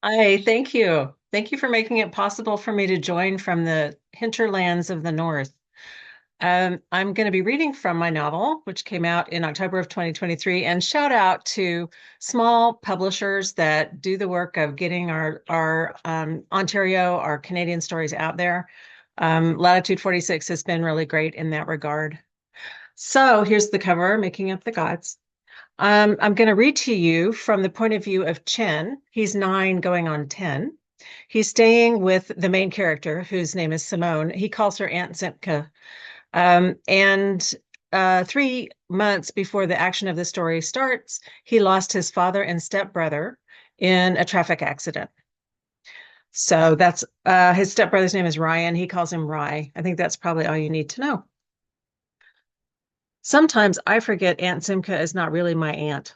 Hi, thank you. Thank you for making it possible for me to join from the hinterlands of the North. I'm going to be reading from my novel, which came out in October of 2023, and shout out to small publishers that do the work of getting our Ontario, our Canadian stories out there. Latitude 46 has been really great in that regard. So here's the cover, Making Up the Gods. I'm going to read to you from the point of view of Chen. He's 9 going on 10. He's staying with the main character, whose name is Simone. He calls her Aunt Zipka. And 3 months before the action of the story starts, he lost his father and stepbrother in a traffic accident. So that's his stepbrother's name is Ryan. He calls him Rye. I think that's probably all you need to know. Sometimes I forget Aunt Simca is not really my aunt.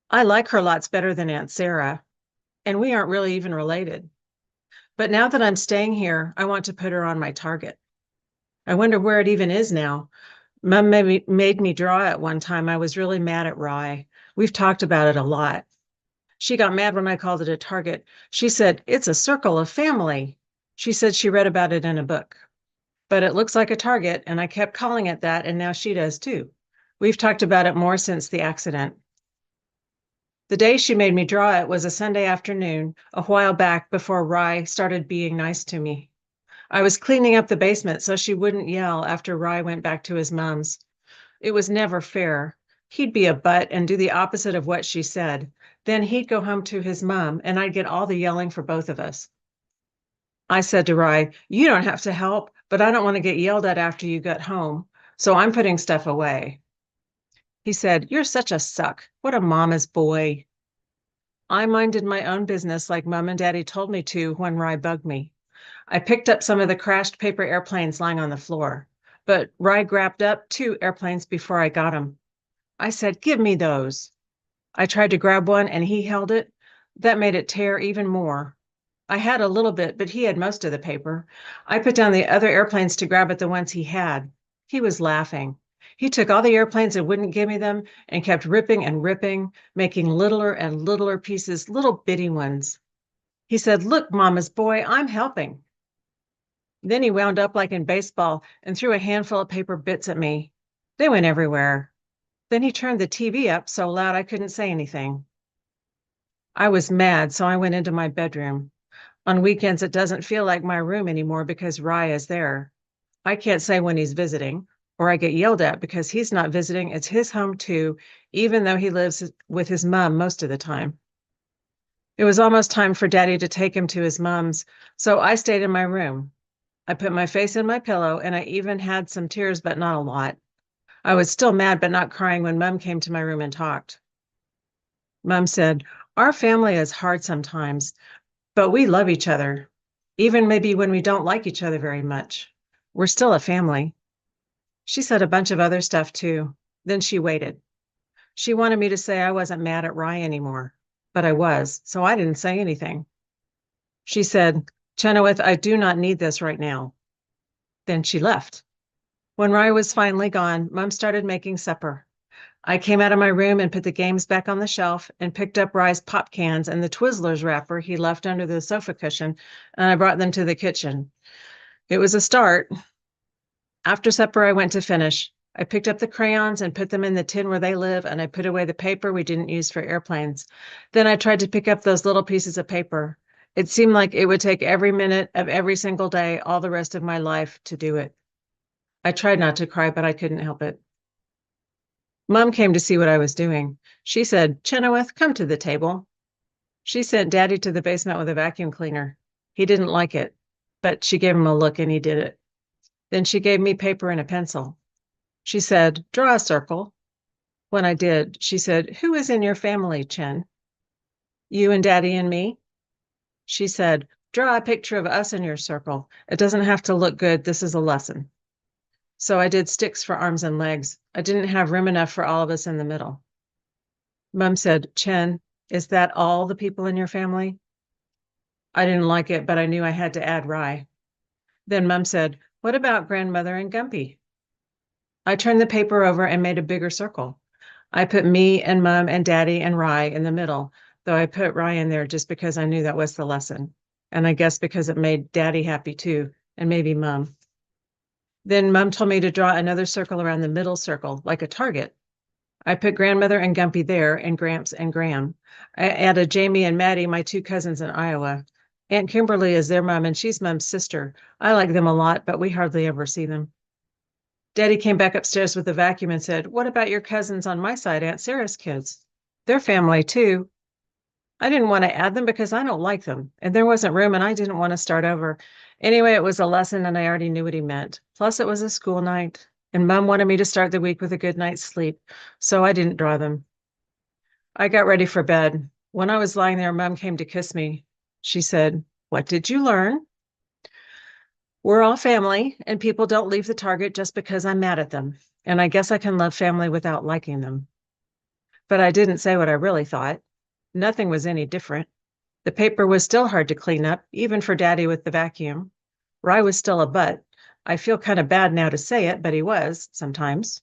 I like her lots better than Aunt Sarah, and we aren't really even related. But now that I'm staying here, I want to put her on my target. I wonder where it even is now. Mom made me draw it one time. I was really mad at Rye. We've talked about it a lot. She got mad when I called it a target. She said, it's a circle of family. She said she read about it in a book. But it looks like a target, and I kept calling it that, and now she does too. We've talked about it more since the accident. The day she made me draw it was a Sunday afternoon, a while back before Rye started being nice to me. I was cleaning up the basement so she wouldn't yell after Rye went back to his mom's. It was never fair. He'd be a butt and do the opposite of what she said. Then he'd go home to his mom, and I'd get all the yelling for both of us. I said to Rye, you don't have to help, but I don't want to get yelled at after you get home, so I'm putting stuff away. He said, you're such a suck. What a mama's boy. I minded my own business like Mom and Daddy told me to when Rye bugged me. I picked up some of the crashed paper airplanes lying on the floor, but Rye grabbed up 2 airplanes before I got them. I said, give me those. I tried to grab one and he held it. That made it tear even more. I had a little bit, but he had most of the paper. I put down the other airplanes to grab at the ones he had. He was laughing. He took all the airplanes and wouldn't give me them and kept ripping and ripping, making littler and littler pieces, little bitty ones. He said, look, Mama's boy, I'm helping. Then he wound up like in baseball and threw a handful of paper bits at me. They went everywhere. Then he turned the TV up so loud I couldn't say anything. I was mad, so I went into my bedroom. On weekends, it doesn't feel like my room anymore because Rye is there. I can't say when he's visiting, or I get yelled at because he's not visiting. It's his home too, even though he lives with his mom most of the time. It was almost time for Daddy to take him to his mom's, so I stayed in my room. I put my face in my pillow, and I even had some tears, but not a lot. I was still mad, but not crying when Mom came to my room and talked. Mom said, our family is hard sometimes, but we love each other, even maybe when we don't like each other very much. We're still a family. She said a bunch of other stuff too. Then she waited. She wanted me to say I wasn't mad at Rye anymore, but I was, so I didn't say anything. She said, Chenoweth, I do not need this right now. Then she left. When Rye was finally gone, Mom started making supper. I came out of my room and put the games back on the shelf and picked up Rye's pop cans and the Twizzlers wrapper he left under the sofa cushion, and I brought them to the kitchen. It was a start. After supper, I went to finish. I picked up the crayons and put them in the tin where they live, and I put away the paper we didn't use for airplanes. Then I tried to pick up those little pieces of paper. It seemed like it would take every minute of every single day, all the rest of my life, to do it. I tried not to cry, but I couldn't help it. Mom came to see what I was doing. She said, Chenoweth, come to the table. She sent Daddy to the basement with a vacuum cleaner. He didn't like it, but she gave him a look and he did it. Then she gave me paper and a pencil. She said, draw a circle. When I did, she said, who is in your family, Chen? You and Daddy and me? She said, draw a picture of us in your circle. It doesn't have to look good. This is a lesson. So I did sticks for arms and legs. I didn't have room enough for all of us in the middle. Mom said, Chen, is that all the people in your family? I didn't like it, but I knew I had to add Rye. Then Mom said, what about grandmother and Gumpy? I turned the paper over and made a bigger circle. I put me and Mom and Daddy and Rye in the middle, though I put Ryan there just because I knew that was the lesson. And I guess because it made Daddy happy too, and maybe Mom. Then Mom told me to draw another circle around the middle circle, like a target. I put Grandmother and Gumpy there, and Gramps and Graham. I added Jamie and Maddie, my two cousins in Iowa. Aunt Kimberly is their mom, and she's Mom's sister. I like them a lot, but we hardly ever see them. Daddy came back upstairs with the vacuum and said, "What about your cousins on my side, Aunt Sarah's kids? They're family too." I didn't want to add them because I don't like them, and there wasn't room, and I didn't want to start over. Anyway, it was a lesson, and I already knew what he meant. Plus, it was a school night, and Mom wanted me to start the week with a good night's sleep, so I didn't draw them. I got ready for bed. When I was lying there, Mom came to kiss me. She said, "What did you learn?" We're all family, and people don't leave the target just because I'm mad at them, and I guess I can love family without liking them. But I didn't say what I really thought. Nothing was any different. The paper was still hard to clean up, even for Daddy with the vacuum. Rye was still a butt. I feel kind of bad now to say it, but he was, sometimes.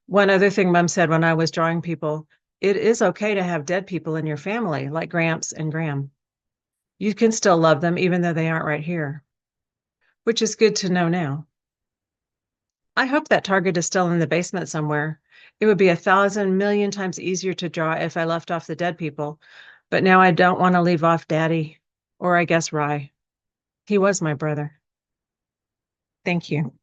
One other thing Mom said when I was drawing people, it is okay to have dead people in your family, like Gramps and Graham. You can still love them, even though they aren't right here. Which is good to know now. I hope that target is still in the basement somewhere. It would be 1,000 million times easier to draw if I left off the dead people, but now I don't want to leave off Daddy, or I guess Rye. He was my brother. Thank you.